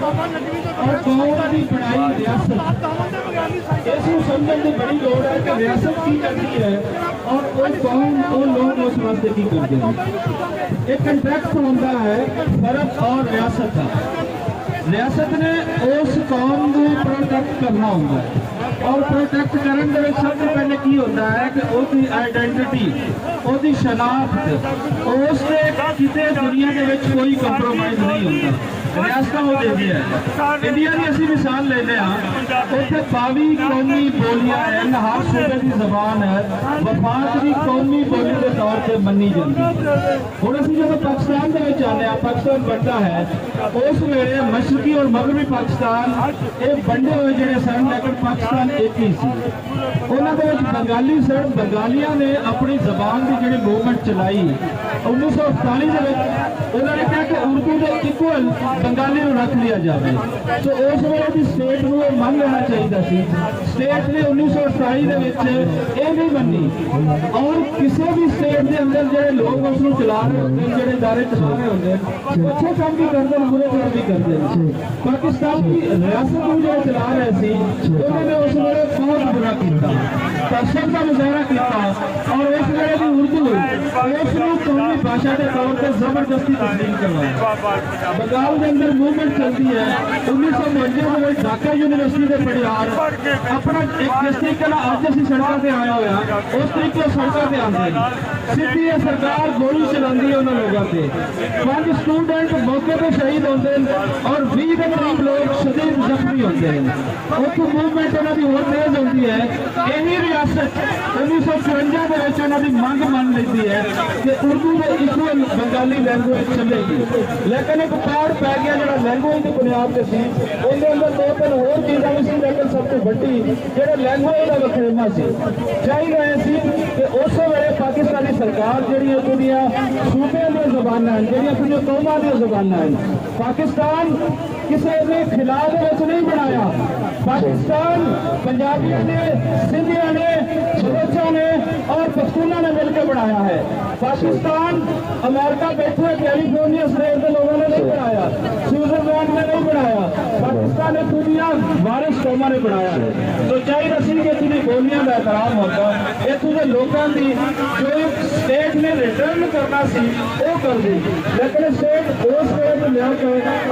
और कौम की बनाई रियासत इसको समझने की बड़ी लोड़ है कि रियासत की करती है और वो कौम वो लोग उस वास्ते की करते हैं। एक कंट्रैक्ट होता है फर्क और रियासत का। रियासत ने उस कौम को प्रोटेक्ट करना होता है और प्रोटेक्ट करने के सबसे पहले की होता है कि उसकी आइडेंटिटी उसकी शनाख्त उससे किसी दुनिया के विच कोई कंप्रोमाइज नहीं होता। रियासत वो देती है। इंडिया की असं मिसाल लेने उत्थे 22 कौमी बोलियां हैं, हर सूबे की जबान है, वफाक की कौमी बोली के तौर पर मनी जाती है। हूँ असं जो पाकिस्तान के आने पाकिस्तान बनता है उस वेले मशरकी और मगरबी पाकिस्तान ये बंडे हुए जोड़े सन लेकिन पाकिस्तान एक ही सी। उन्होंने बंगाली सन, बंगालियों ने अपनी जबान की जी मूवमेंट चलाई 1948 उन्होंने कहा कि उर्दू के इक्वल बंगाली को रख लिया जाए। तो उस वेले की स्टेट को मन लेना चाहिए। स्टेट ने 1928 ये नहीं मनी और किसी भी स्टेट के अंदर जो लोग उसको चला रहे होते हैं, जो इदारे चला रहे होते हैं, अच्छे काम भी करते हैं, बुरे काम भी करते हैं। पाकिस्तान की रियासत को जो चला रहे थे उन्होंने उस वेले बहुत बुरा किया, तशद्दुद का मुजाहरा किया और उस वेले की उर्दू उसको कौमी भाषा के तौर पर जबरदस्ती तस्लीम करवाया। बंगाल के अंदर मूवमेंट चलती है 1952 में ढाका यूनिवर्सिटी के पढ़ियार अपना एक जिस तरीके अज असी सड़कों से आया हुआ उस तरीके सड़कों से आते हैं। सीधी सरकार गोली चलाती है उन्होंने लोगों से। 5 स्टूडेंट मौके पर शहीद होते हैं और 20 के करीब लोग शदीद जख्मी होते हैं। उस मूवमेंट उन्होंने और तेज होती है। यही रियासत 1954 उन्होंने मंग मान लेती है कि उर्दू में इक्वल बंगाली लैंगुएज चलेगी, लेकिन एक पाड़ पै गया जो लैंगुएज की बुनियाद से सी उनके अंदर 2-3 होर चीज़ा भी सी, लेकिन सबसे बड़ी जो लैंगुएज का वखेवा से चाह रहे थे कि उस वेले पाकिस्तानी सरकार जी दुनिया सूबे दी जबाना जी कौमां दी जबाना है। पाकिस्तान किसी ने खिलाफ नहीं बनाया। पाकिस्तान पंजाबियों ने, सिंधियों ने, बलोचों ने और पख्तूनों ने मिलकर बनाया है। पाकिस्तान अमेरिका बैठे कैलिफोर्निया स्टेट के लोगों ने नहीं बनाया, स्विट्जरलैंड ने नहीं बनाया, पाकिस्तान ने दुनिया वारिस कौमां ने बनाया है। तो चाहिए सी कि इतनी बोलियां का एहतराम होगा, इतों के लोगों की जो स्टेट ने रिटर्न करना सी वो कर दी, लेकिन स्टेट उस वेले लिया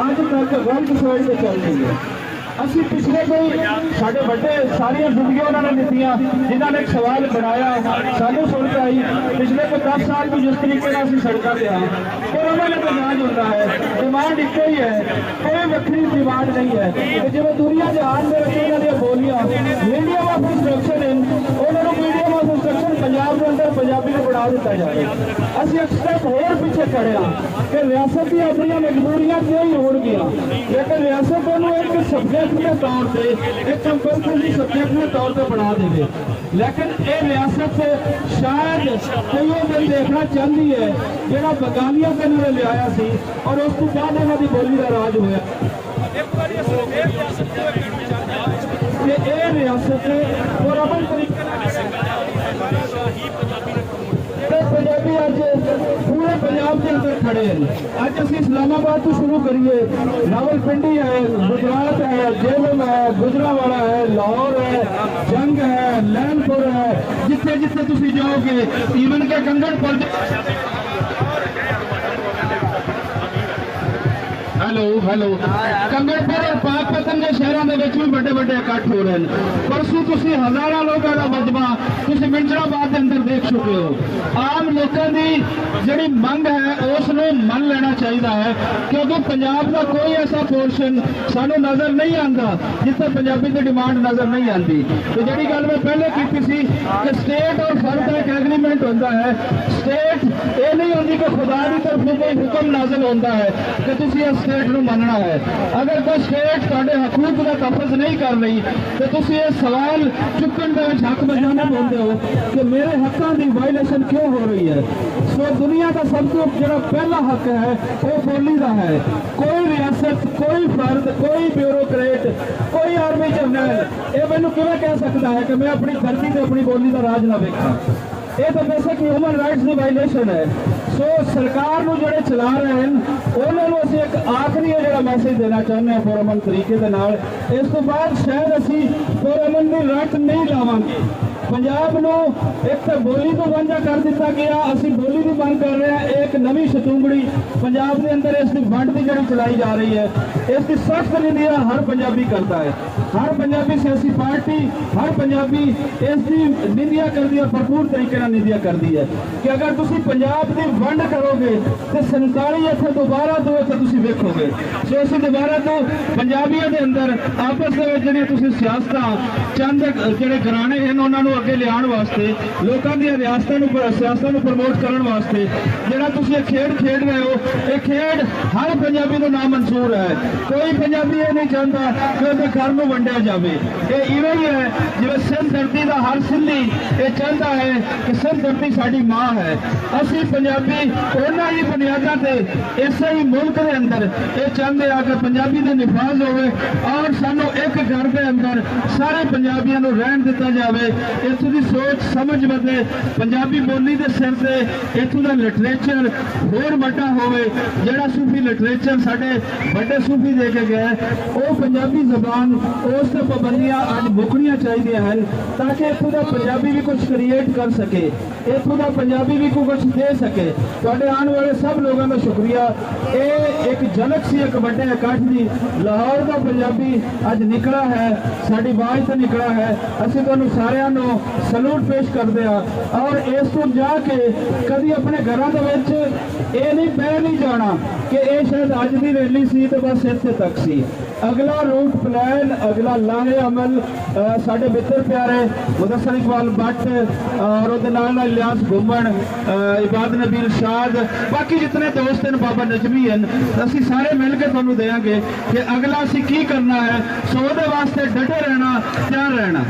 अज तक गलत साइड से चल रही है। असी पिछले कोई साढ़े बड़े सारिया जिंदगी उन्होंने दित्तियां जिन्होंने एक सवाल बनाया सानू सुन के आई पिछले कोई 10 साल भी जिस तरीके से असी सड़कों पर हाँ फिर उन्होंने तो नाज होता है। डिमांड एक ही है, कोई वक्री डिमांड नहीं है कि जिवें दुनिया जहान में उन्होंने बोलियां मीडियम ऑफ इंस्ट्रक्शन उन्होंने मीडियम ऑफ इंस्ट्रक्शन पंजाब के अंदर पंजाबी को बढ़ा दिता जाए। असी एक स्टेप होर पीछे खड़े हाँ कि रियासत की अपनी मजबूरियां क्यों ही होणगियां, लेकिन रियासत को एक सब्जेक्ट के तौर पर एक कंपलसरी सब्जेक्ट के तौर पर बना देवे। लेकिन ये रियासत शायद कोई दिन देखना चाहती है जो बंगालियों के लिए लिया सी और उस तो बाद इन्होंने बोली का राज होया। ये रियासत और अमन तरीके पंजाबी अज पूरे पंजाब के अंदर खड़े हैं। अज असी इस्लामाबाद तो शुरू करिए, रावलपिंडी है, गुजरात है, जेलम है, गुजरावाला है, लाहौर है, जंग है, लैनपुर है, जिथे जिथे तुम जाओगे ईवन के कंगन हेलो कंगनपुर और पाकपतन के शहरों के भी बड़े बड़े इकट्ठ हो रहे हैं। परसों तुम हजारों लोगों का मजमा तुम मिंजराबाद के अंदर देख चुके हो। आम लोगों की जी मंग है उसने मन लेना चाहिए है, क्योंकि पंजाब का कोई ऐसा पोर्शन सानू नजर नहीं आता जिथे पंजाबी की डिमांड नजर नहीं आती। तो जी गल मैं पहले की सी कि स्टेट और फर्द का एक एग्रीमेंट होता है। स्टेट ये नहीं होती कि खुदा की तरफ कोई हुक्म नाजिल होता है कि तुम इस स्टेट को मनना है। अगर कोई स्टेट तुहाडे हकूक का तहफ़्फ़ुज़ नहीं कर रही तो तुम ये सवाल चुकन के हक बजाना बोलते हो कि मेरे हकों की वायलेशन क्यों हो रही है। सो दुनिया का सब तो जो पहला हक है वो बोली का है। कोई रियासत, कोई फर्द, कोई ब्यूरोक्रेट, कोई आर्मी जनरल ये मैनू किवें कह सकता है कि मैं अपनी धरती से अपनी बोली का राज ना वेखा। ये तो बेसिक ह्यूमन राइट्स की वायलेशन है। ਸੋ ਸਰਕਾਰ ਨੂੰ ਜਿਹੜੇ ਚਲਾ ਰਹੇ ਹਨ ਉਹਨਾਂ ਨੂੰ ਅਸੀਂ ਇੱਕ ਆਖਰੀ ਜਿਹੜਾ ਮੈਸੇਜ ਦੇਣਾ ਚਾਹੁੰਦੇ ਹਾਂ ਪੁਰਅਮਨ ਤਰੀਕੇ ਦੇ ਨਾਲ। ਇਸ ਤੋਂ ਬਾਅਦ ਸ਼ਾਇਦ ਅਸੀਂ ਪੁਰਅਮਨ ਦੀ ਰੱਟ ਨਹੀਂ ਲਾਵਾਂਗੇ। ਪੰਜਾਬ ਨੂੰ ਇੱਕ ਤਾਂ ਬੋਲੀ ਤੋਂ ਵਾਂਝਾ ਕਰ ਦਿੱਤਾ ਗਿਆ, ਅਸੀਂ ਬੋਲੀ ਦੀ ਮੰਗ ਕਰ ਰਹੇ ਹਾਂ। ਇਹ ਇੱਕ ਨਵੀਂ ਸ਼ਤੂੰਗੜੀ ਪੰਜਾਬ ਦੇ ਅੰਦਰ ਇਸ ਦੀ ਵੰਡ ਦੀ ਜਿਹੜੀ ਚਲਾਈ ਜਾ ਰਹੀ ਹੈ, ਇਸ ਦੀ ਸਖਤ ਨਿੰਦਿਆ ਹਰ ਪੰਜਾਬੀ ਕਰਦਾ ਹੈ। ਹਰ ਪੰਜਾਬੀ ਸਿਆਸੀ ਪਾਰਟੀ, ਹਰ ਪੰਜਾਬੀ ਇਸ ਦੀ ਨਿੰਦਿਆ ਕਰਦੀ ਹੈ, ਭਰਪੂਰ ਤਰੀਕੇ ਨਾਲ ਨਿੰਦਿਆ ਕਰਦੀ ਹੈ ਕਿ ਅਗਰ ਤੁਸੀਂ ਪੰਜਾਬ ਦੀ ਵੰਡ ਕਰੋਗੇ ਤੇ 47 ਇੱਥੇ ਦੁਬਾਰਾ ਤੋਂ ਇੱਥੇ ਤੁਸੀਂ ਵੇਖੋਗੇ। ਸੋ ਅਸੀਂ ਦੁਬਾਰਾ ਤੋਂ ਪੰਜਾਬੀਆਂ ਦੇ ਅੰਦਰ ਆਪਸ ਦੇ ਵਿੱਚ ਜਿਹੜੀਆਂ ਤੁਸੀਂ ਸਿਆਸਤਾਂ ਚੰਦ ਜਿਹੜੇ ਘਰਾਣੇ ਹਨ ਉਹਨਾਂ ਨੂੰ ਅੱਗੇ ਲਿਆਉਣ ਵਾਸਤੇ, ਲੋਕਾਂ ਦੀਆਂ ਸਿਆਸਤਾਂ ਨੂੰ ਪ੍ਰਮੋਟ ਕਰਨ ਵਾਸਤੇ ਜਿਹੜਾ ਤੁਸੀਂ ਇਹ ਖੇਡ ਖੇਡ ਰਹੇ ਹੋ, ਇਹ ਖੇਡ ਹਰ ਪੰਜਾਬੀ ਨੂੰ ਨਾ ਮਨਜ਼ੂਰ ਹੈ। ਕੋਈ ਪੰਜਾਬੀ ਇਹ ਨਹੀਂ ਚਾਹੁੰਦਾ ਕਿ ਉਹਦੇ ਘਰ ਨੂੰ ਵੰਡਿਆ ਜਾਵੇ। ਇਹ ਇਵੇਂ ਹੀ ਹੈ ਜਿਵੇਂ ਸਿੰਧ ਧਰਤੀ ਦਾ ਹਰ ਸਿੰਧੀ ਇਹ ਚਾਹੁੰਦਾ ਹੈ ਕਿ ਸਿੰਧ ਧਰਤੀ ਸਾਡੀ ਮਾਂ ਹੈ। ਅਸੀਂ ਪੰਜਾਬੀ ਉਹਨਾਂ ਹੀ ਬੁਨਿਆਦਾਂ ਤੇ ਇਸੇ ਹੀ ਮੁਲਕ ਦੇ ਅੰਦਰ ਇਹ ਚਾਹੁੰਦੇ ਆ ਕਿ ਪੰਜਾਬੀ ਦਾ ਨਿਫਾਜ਼ ਹੋਵੇ ਔਰ ਸਾਨੂੰ ਇੱਕ ਘਰ ਦੇ ਅੰਦਰ ਸਾਰੇ ਪੰਜਾਬੀਆਂ ਨੂੰ ਰਹਿਣ ਦਿੱਤਾ ਜਾਵੇ। ਇੱਥੋਂ ਦੀ ਸੋਚ ਸਮਝ ਬਦਲੇ, ਪੰਜਾਬੀ ਬੋਲੀ ਦੇ ਸਿਰ ਤੇ ਇੱਥੋਂ ਦਾ ਲਿਟਰੇਚਰ ਹੋਰ ਵੱਡਾ ਹੋਵੇ। ਜਿਹੜਾ ਸੂਫੀ ਲਿਟਰੇਚਰ ਸਾਡੇ ਵੱਡੇ ਸੂਫੀ ਦੇ ਕੇ ਗਏ, ਉਹ ਪੰਜਾਬੀ ਜ਼ਬਾਨ ਉਸ ਤੇ ਪਾਬੰਦੀਆਂ ਅੱਜ ਮੁੱਕਣੀਆਂ ਚਾਹੀਦੀਆਂ ਹਨ ਤਾਂ ਕਿ ਇੱਥੋਂ ਦਾ ਪੰਜਾਬੀ ਵੀ ਕੁਝ ਕ੍ਰੀਏਟ ਕਰ ਸਕੇ, ਇੱਥੋਂ ਦਾ ਪੰਜਾਬੀ ਵੀ ਕੁਝ ਦੇ ਸਕੇ। ਤੁਹਾਡੇ ਆਉਣ ਵਾਲੇ ਸਭ ਲੋਕਾਂ ਦਾ ਸ਼ੁਕਰੀਆ। ਇਹ ਇੱਕ ਝਲਕ ਸੀ ਇੱਕ ਵੱਡੇ ਇਕੱਠ ਦੀ। ਲਾਹੌਰ ਦਾ ਪੰਜਾਬੀ ਅੱਜ ਨਿਕਲਾ ਹੈ, ਸਾਡੀ ਆਵਾਜ਼ ਤੋਂ ਨਿਕਲਾ ਹੈ। ਅਸੀਂ ਤੁਹਾਨੂੰ ਸਾਰਿਆਂ ਨੂੰ ਸਲੂਟ ਪੇਸ਼ ਕਰਦੇ ਹਾਂ ਔਰ ਇਸ ਤੋਂ ਜਾ ਕੇ ਕਦੀ ਆਪਣੇ ਘਰਾਂ ਦੇ ਵਿੱਚ ਇਹ ਨਹੀਂ ਬਹਿ ਨਹੀਂ ਜਾਣਾ ਕਿ ਇਹ ਸ਼ਾਇਦ ਅੱਜ ਦੀ ਰੈਲੀ ਸੀ ਤੇ ਬਸ ਇੱਥੇ ਤੱਕ ਸੀ। ਅਗਲਾ ਰੂਟ ਪਲਾਨ, ਅਗਲਾ ਲਾਹੇ ਅਮਲ ਸਾਡੇ ਮਿੱਤਰ ਪਿਆਰੇ ਮੁਦੱਸਰ ਇਕਬਾਲ ਬੱਟ ਔਰ ਉਹਦੇ ਨਾਲ ਇਲਿਆਸ ਘੁੰਮਣ, ਇਬਾਦ ਨਬੀਲ ਸ਼ਾਦ, ਬਾਕੀ ਜਿਤਨੇ ਦੋਸਤ ਹਨ, ਬਾਬਾ ਨਜਮੀ ਹਨ, ਅਸੀਂ ਸਾਰੇ ਮਿਲ ਕੇ ਤੁਹਾਨੂੰ ਦੇਵਾਂਗੇ ਕਿ ਅਗਲਾ ਅਸੀਂ ਕੀ ਕਰਨਾ ਹੈ। ਸੋ ਉਹਦੇ ਵਾਸਤੇ ਡਟੇ ਰਹਿਣਾ, ਤਿਆਰ ਰਹਿਣਾ।